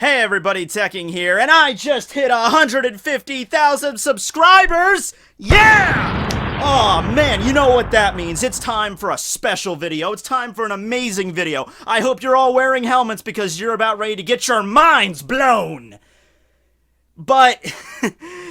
Hey everybody, Tekking here, and I just hit 150,000 subscribers! Yeah! Aw, man, you know what that means. It's time for a special video. It's time for an amazing video. I hope you're all wearing helmets because you're about ready to get your minds blown! But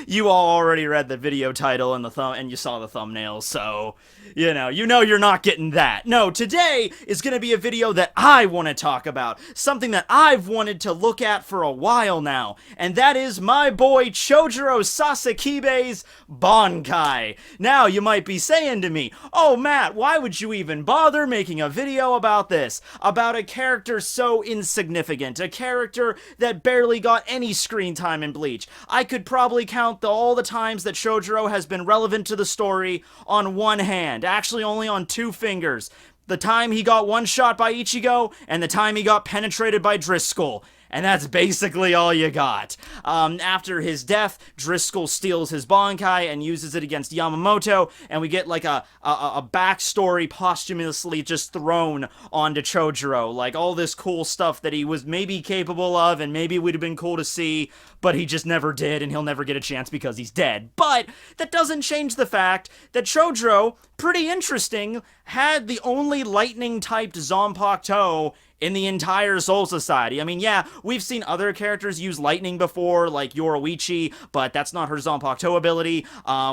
you all already read the video title and you saw the thumbnail, so you know you're not getting that. No, today is going to be a video that I want to talk about, something that I've wanted to look at for a while now, and that is my boy Chojiro Sasakibe's Bankai. Now, you might be saying to me, "Oh, Matt, why would you even bother making a video about this? About a character so insignificant, a character that barely got any screen time in Bleach? I could probably count all the times that Chojiro has been relevant to the story on one hand, actually only on two fingers. The time he got one shot by Ichigo, and the time he got penetrated by Driscoll. And that's basically all you got. After his death, Driscoll steals his Bankai and uses it against Yamamoto, and we get like a backstory posthumously just thrown onto Chojiro. Like all this cool stuff that he was maybe capable of, and maybe would have been cool to see, but he just never did, and he'll never get a chance because he's dead. But that doesn't change the fact that Chojiro, pretty interesting, had the only lightning-typed Zanpakuto in the entire Soul Society. I mean, yeah, we've seen other characters use lightning before, like Yoruichi, but that's not her Zanpakuto ability.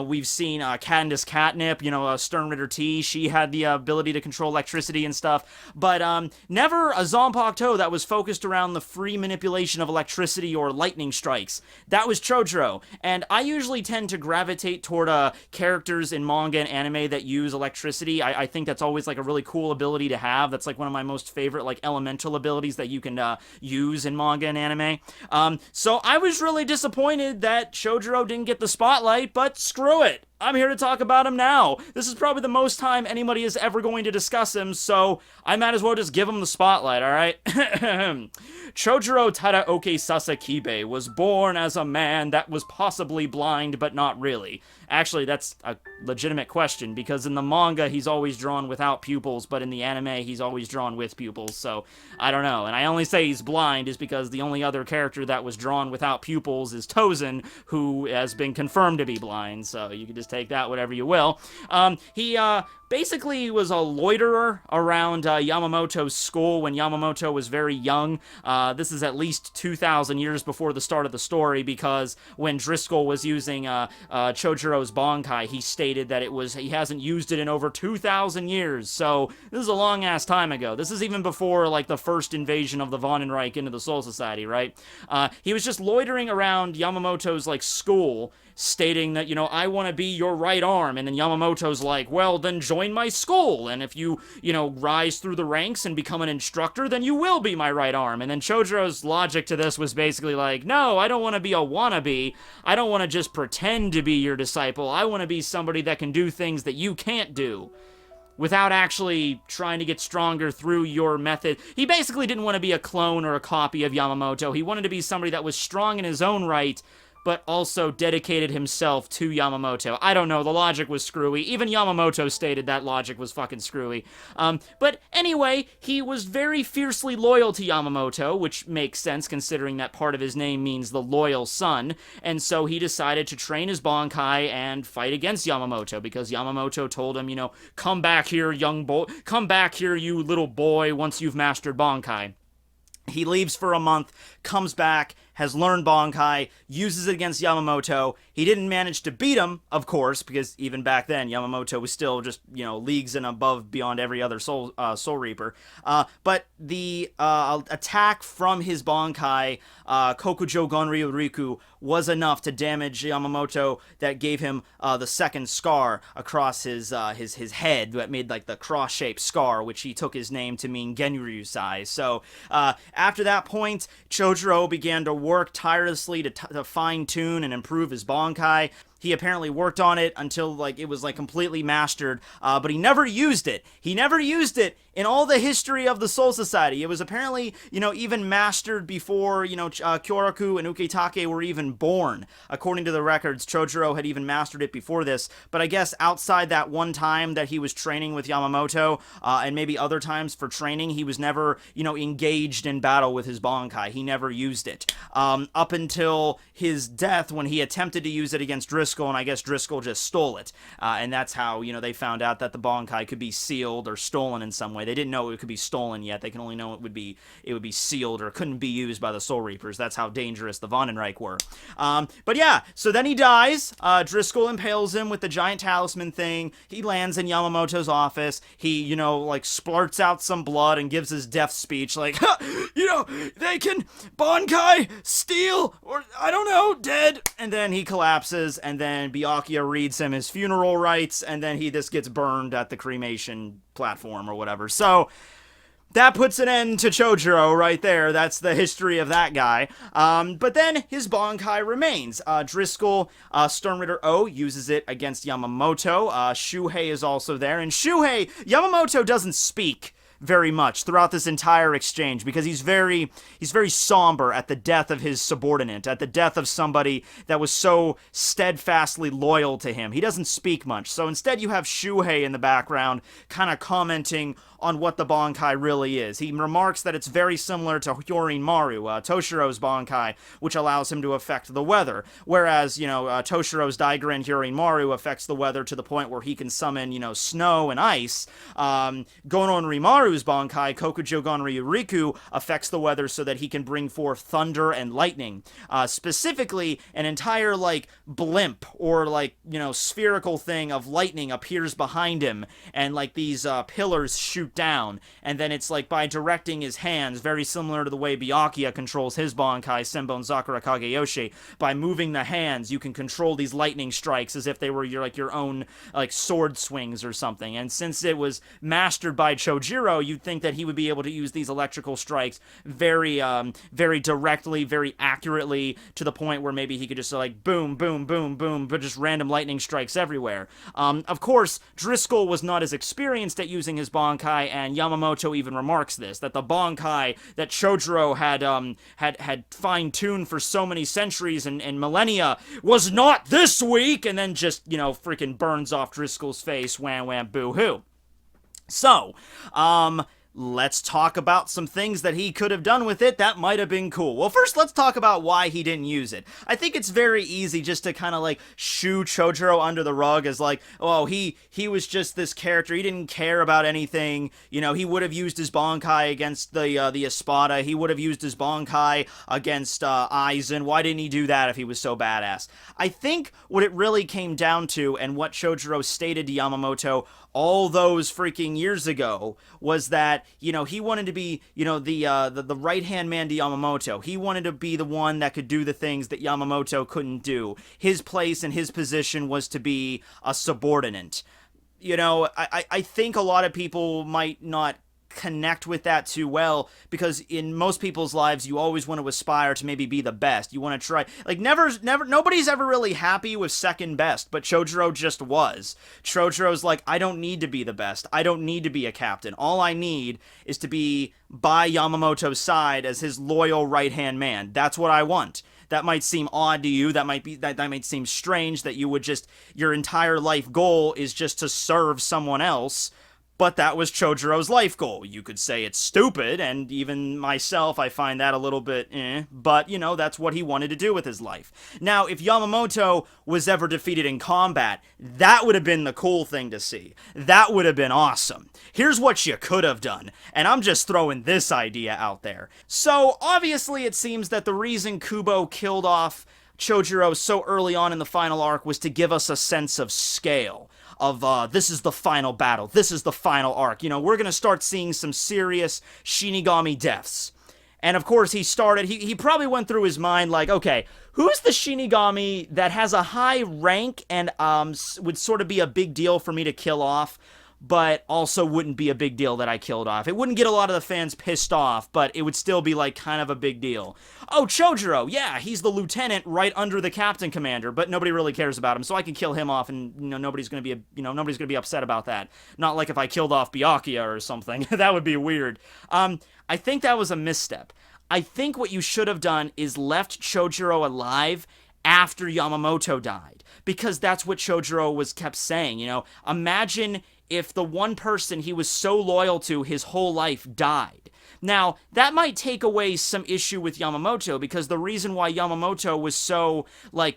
We've seen Candace Catnip, Stern Ritter T, she had the ability to control electricity and stuff, but never a Zanpakuto that was focused around the free manipulation of electricity or lightning strikes. That was Chojiro, and I usually tend to gravitate toward characters in manga and anime that use electricity. I think that's always like a really cool ability to have. That's like one of my most favorite like elemental abilities that you can use in manga and anime. So I was really disappointed that Chojiro didn't get the spotlight, but screw it. I'm here to talk about him now. This is probably the most time anybody is ever going to discuss him, so I might as well just give him the spotlight, alright? Chojiro Tadaoki Sasakibe was born as a man that was possibly blind, but not really. Actually, that's a legitimate question, because in the manga, he's always drawn without pupils, but in the anime, he's always drawn with pupils, so I don't know. And I only say he's blind is because the only other character that was drawn without pupils is Tozen, who has been confirmed to be blind, so you can just take that whatever you will. He basically was a loiterer around Yamamoto's school when Yamamoto was very young. This is at least 2,000 years before the start of the story, because when Driscoll was using Chojiro's Bankai, he stated that he hasn't used it in over 2,000 years, so this is a long-ass time ago. This is even before, like, the first invasion of the Vandenreich into the Soul Society, right? He was just loitering around Yamamoto's, like, school, stating that, I want to be your right arm, and then Yamamoto's like, well, then join my school, and if you, rise through the ranks and become an instructor, then you will be my right arm. And then Chojiro's logic to this was basically like, no, I don't want to be a wannabe. I don't want to just pretend to be your disciple. I want to be somebody that can do things that you can't do, without actually trying to get stronger through your method. He basically didn't want to be a clone or a copy of Yamamoto. He wanted to be somebody that was strong in his own right, but also dedicated himself to Yamamoto. I don't know, the logic was screwy. Even Yamamoto stated that logic was fucking screwy. But anyway, he was very fiercely loyal to Yamamoto, which makes sense considering that part of his name means the loyal son, and so he decided to train his Bankai and fight against Yamamoto, because Yamamoto told him, come back here, young boy, come back here, you little boy, once you've mastered Bankai. He leaves for a month, comes back, has learned Bankai, uses it against Yamamoto. He didn't manage to beat him, of course, because even back then, Yamamoto was still just, leagues and above beyond every other Soul Reaper. But the attack from his Bankai, Kokujo Gonryu Riku, was enough to damage Yamamoto that gave him the second scar across his head that made, like, the cross-shaped scar, which he took his name to mean Genryusai. So, after that point, Chojiro began to work tirelessly to fine-tune and improve his Bankai. He apparently worked on it until, like, it was, like, completely mastered, but he never used it. He never used it in all the history of the Soul Society. It was apparently, even mastered before, Kyoraku and Ukitake were even born. According to the records, Chojiro had even mastered it before this, but I guess outside that one time that he was training with Yamamoto, and maybe other times for training, he was never, engaged in battle with his Bankai. He never used it. Up until his death, when he attempted to use it against Driscoll, and I guess Driscoll just stole it. And that's how, they found out that the Bankai could be sealed or stolen in some way. They didn't know it could be stolen yet. They can only know it would be sealed or couldn't be used by the Soul Reapers. That's how dangerous the Vandenreich were. But yeah, so then he dies. Driscoll impales him with the giant talisman thing. He lands in Yamamoto's office. He, splurts out some blood and gives his death speech like, they can Bankai steal, or I don't know, dead. And then he collapses, and then Byakuya reads him his funeral rites, and then this gets burned at the cremation platform or whatever. So that puts an end to Chojiro right there. That's the history of that guy. But then his Bankai remains. Driscoll, Stormritter O, uses it against Yamamoto. Shuhei is also there. And Shuhei, Yamamoto doesn't speak very much throughout this entire exchange because he's very somber at the death of his subordinate, at the death of somebody that was so steadfastly loyal to him. He doesn't speak much. So instead you have Shuhei in the background kind of commenting on what the Bankai really is. He remarks that it's very similar to Hyorin Maru, Toshiro's Bankai, which allows him to affect the weather. Whereas, Toshiro's Daigen Hyorin Maru affects the weather to the point where he can summon, snow and ice. Gonon Rimaru's Bankai, Kokujo Gonryu Riku, affects the weather so that he can bring forth thunder and lightning. Specifically, an entire, blimp or, spherical thing of lightning appears behind him, and, these pillars shoot down, and then it's by directing his hands, very similar to the way Byakuya controls his Bankai, Senbon Sakura Kageyoshi. By moving the hands, you can control these lightning strikes as if they were your own sword swings or something. And since it was mastered by Chojiro, you'd think that he would be able to use these electrical strikes very directly, very accurately, to the point where maybe he could just boom, boom, boom, boom, but just random lightning strikes everywhere. Of course, Driscoll was not as experienced at using his Bankai, and Yamamoto even remarks this, that the Bankai that Chojiro had fine-tuned for so many centuries and millennia was not this weak, and then just, freaking burns off Driscoll's face, wham wham boo-hoo. So, let's talk about some things that he could have done with it that might have been cool. Well, first, let's talk about why he didn't use it. I think it's very easy just to kind of, shoo Chojiro under the rug as, he was just this character. He didn't care about anything. He would have used his Bankai against the Espada. He would have used his Bankai against Aizen. Why didn't he do that if he was so badass? I think what it really came down to, and what Chojiro stated to Yamamoto all those freaking years ago, was that, he wanted to be, the right-hand man to Yamamoto. He wanted to be the one that could do the things that Yamamoto couldn't do. His place and his position was to be a subordinate. I think a lot of people might not connect with that too well, because in most people's lives you always want to aspire to maybe be the best. You want to try, nobody's ever really happy with second best, but Chojiro just was. Chojiro's I don't need to be the best. I don't need to be a captain. All I need is to be by Yamamoto's side as his loyal right-hand man. That's what I want. That might seem odd to you. That might seem strange that you would your entire life goal is just to serve someone else. But that was Chojiro's life goal. You could say it's stupid, and even myself, I find that a little bit but, that's what he wanted to do with his life. Now, if Yamamoto was ever defeated in combat, that would have been the cool thing to see. That would have been awesome. Here's what you could have done, and I'm just throwing this idea out there. So, obviously, it seems that the reason Kubo killed off Chojiro so early on in the final arc was to give us a sense of scale. Of, this is the final battle, this is the final arc. We're gonna start seeing some serious Shinigami deaths. And of course, he probably went through his mind okay, who's the Shinigami that has a high rank and would sort of be a big deal for me to kill off, but also wouldn't be a big deal that I killed off. It wouldn't get a lot of the fans pissed off, but it would still be like kind of a big deal. Oh, Chojiro, yeah, he's the lieutenant right under the captain commander, but nobody really cares about him, so I can kill him off, and nobody's gonna be upset about that. Not like if I killed off Byakuya or something. That would be weird. I think that was a misstep. I think what you should have done is left Chojiro alive after Yamamoto died, because that's what Chojiro was kept saying. Imagine if the one person he was so loyal to his whole life died. Now, that might take away some issue with Yamamoto, because the reason why Yamamoto was so,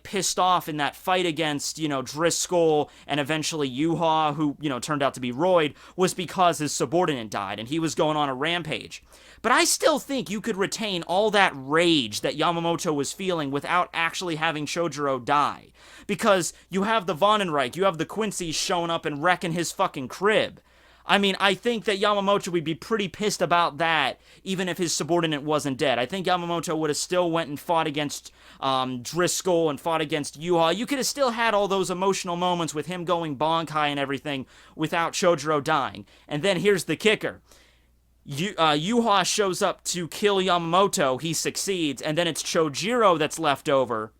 pissed off in that fight against, Driscoll and eventually Yuha, who, turned out to be Royd, was because his subordinate died and he was going on a rampage. But I still think you could retain all that rage that Yamamoto was feeling without actually having Chojiro die. Because you have the Vandenreich, you have the Quincy's showing up and wrecking his fucking crib. I mean, I think that Yamamoto would be pretty pissed about that, even if his subordinate wasn't dead. I think Yamamoto would have still went and fought against Driscoll and fought against Yuha. You could have still had all those emotional moments with him going Bankai and everything without Chojiro dying. And then here's the kicker. Yuha shows up to kill Yamamoto, he succeeds, and then it's Chojiro that's left over,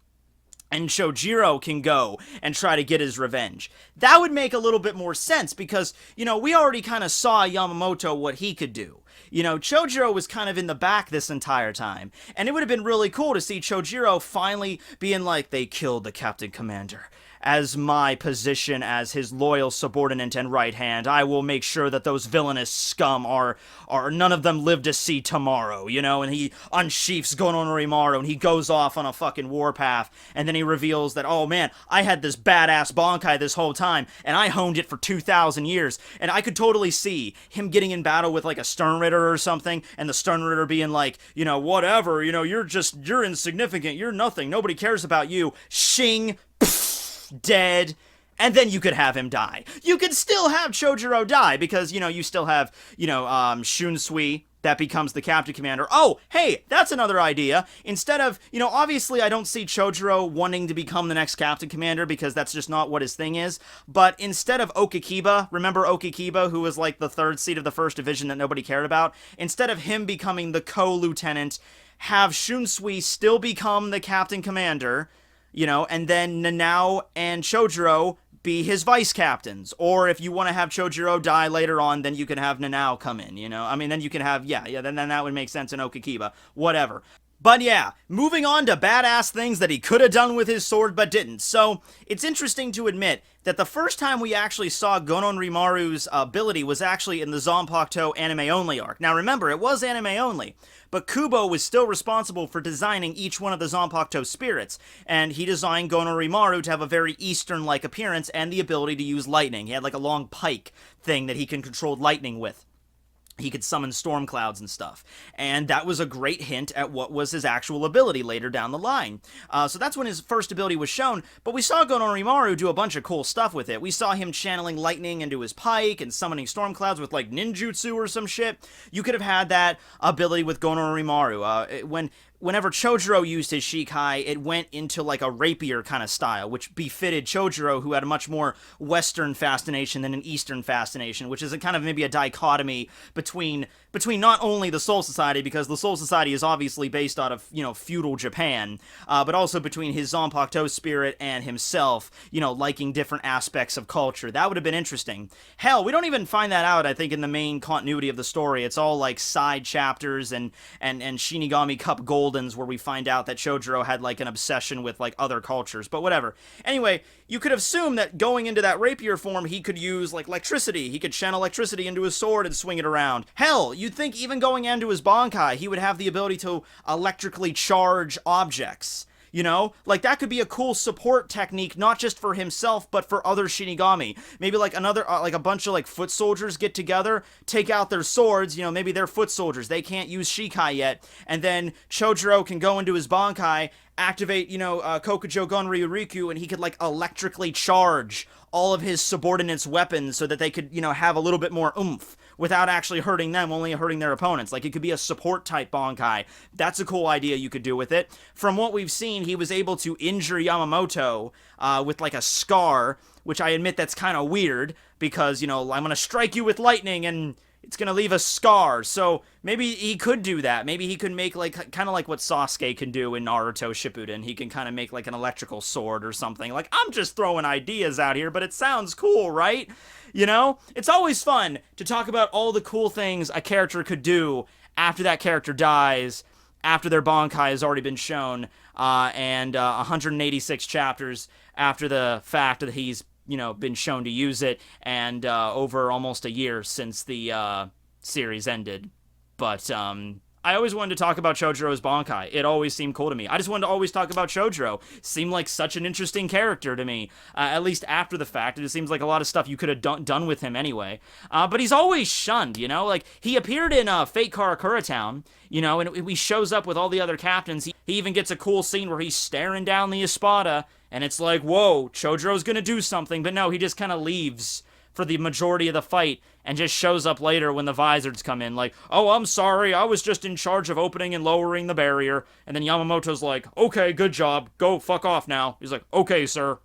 and Chojiro can go and try to get his revenge. That would make a little bit more sense, because, we already kind of saw Yamamoto what he could do. Chojiro was kind of in the back this entire time, and it would have been really cool to see Chojiro finally being like, they killed the captain commander. As my position as his loyal subordinate and right hand, I will make sure that those villainous scum are none of them live to see tomorrow, and he unsheaths Gonorimaru and he goes off on a fucking warpath, and then he reveals that, oh man, I had this badass Bankai this whole time, and I honed it for 2,000 years, and I could totally see him getting in battle with like a Stern Ritter or something, and the Stern Ritter being like, whatever, you're insignificant, you're nothing, nobody cares about you, shing, dead, and then you could have him die. You could still have Chojiro die, because, you still have, Shunsui, that becomes the captain commander. Oh, hey, that's another idea. Instead of, obviously I don't see Chojiro wanting to become the next captain commander, because that's just not what his thing is, but instead of Okikiba, remember Okikiba, who was like the third seat of the first division that nobody cared about? Instead of him becoming the co-lieutenant, have Shunsui still become the captain commander, and then Nanao and Chojiro be his vice captains. Or if you want to have Chojiro die later on, then you can have Nanao come in, then you can have, then that would make sense in Okikiba. Whatever. But yeah, moving on to badass things that he could have done with his sword but didn't. So, it's interesting to admit that the first time we actually saw Gonon Rimaru's ability was actually in the Zanpakuto anime-only arc. Now remember, it was anime-only, but Kubo was still responsible for designing each one of the Zanpakuto spirits, and he designed Gonon Rimaru to have a very Eastern-like appearance and the ability to use lightning. He had like a long pike thing that he can control lightning with. He could summon storm clouds and stuff. And that was a great hint at what was his actual ability later down the line. So that's when his first ability was shown, but we saw Gonorimaru do a bunch of cool stuff with it. We saw him channeling lightning into his pike and summoning storm clouds with like ninjutsu or some shit. You could have had that ability with Gonorimaru. Whenever Chojiro used his Shikai, it went into like a rapier kind of style, which befitted Chojiro, who had a much more Western fascination than an Eastern fascination, which is a kind of maybe a dichotomy between not only the Soul Society, because the Soul Society is obviously based out of, feudal Japan, but also between his Zanpakuto spirit and himself, liking different aspects of culture. That would have been interesting. Hell, we don't even find that out, I think, in the main continuity of the story. It's all like side chapters and Shinigami Cup Goldens, where we find out that Chojiro had like an obsession with like other cultures, but whatever. Anyway, you could assume that going into that rapier form, he could use like electricity. He could channel electricity into his sword and swing it around. Hell, you'd think even going into his Bankai, he would have the ability to electrically charge objects. Like that could be a cool support technique, not just for himself, but for other Shinigami. Maybe like another, like a bunch of like foot soldiers get together, take out their swords, maybe they're foot soldiers, they can't use Shikai yet, and then Chojiro can go into his Bankai, activate, Kokujo Gonryu Riku, and he could like electrically charge all of his subordinates' weapons so that they could, have a little bit more oomph without actually hurting them, only hurting their opponents. Like, it could be a support type Bankai. That's a cool idea you could do with it. From what we've seen, he was able to injure Yamamoto with like a scar, which I admit that's kind of weird, because, you know, I'm going to strike you with lightning and it's going to leave a scar. So maybe he could do that. Maybe he could make like kind of like what Sasuke can do in Naruto Shippuden. He can kind of make like an electrical sword or something. Like, I'm just throwing ideas out here, but it sounds cool, right? You know? It's always fun to talk about all the cool things a character could do after that character dies, after their Bankai has already been shown, and 186 chapters after the fact that he's, you know, been shown to use it, and over almost a year since the series ended. But I always wanted to talk about Chojiro's Bankai. It always seemed cool to me. I just wanted to always talk about Chojiro. Seemed like such an interesting character to me, at least after the fact. It seems like a lot of stuff you could have done with him anyway. But he's always shunned, you know? Like, he appeared in Fate Karakura Town, you know, and he shows up with all the other captains. He even gets a cool scene where he's staring down the Espada, and it's like, whoa, Chojiro's gonna do something. But no, he just kind of leaves for the majority of the fight and just shows up later when the Vizards come in, like, oh, I'm sorry, I was just in charge of opening and lowering the barrier. And then Yamamoto's like, okay, good job, go fuck off now. He's like, okay, sir.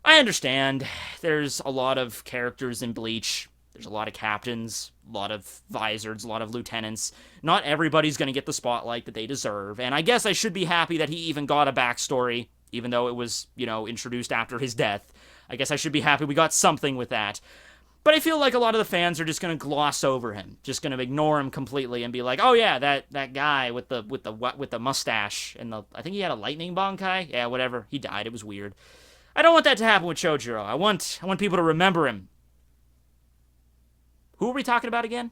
I understand there's a lot of characters in Bleach. There's a lot of captains, a lot of Vizards, a lot of lieutenants. Not everybody's going to get the spotlight that they deserve. And I guess I should be happy that he even got a backstory, even though it was, you know, introduced after his death. I guess I should be happy we got something with that. But I feel like a lot of the fans are just going to gloss over him, just going to ignore him completely and be like, oh yeah, that guy with the mustache and I think he had a lightning Bankai. Yeah, whatever. He died. It was weird. I don't want that to happen with Chojiro. I want people to remember him. Who are we talking about again?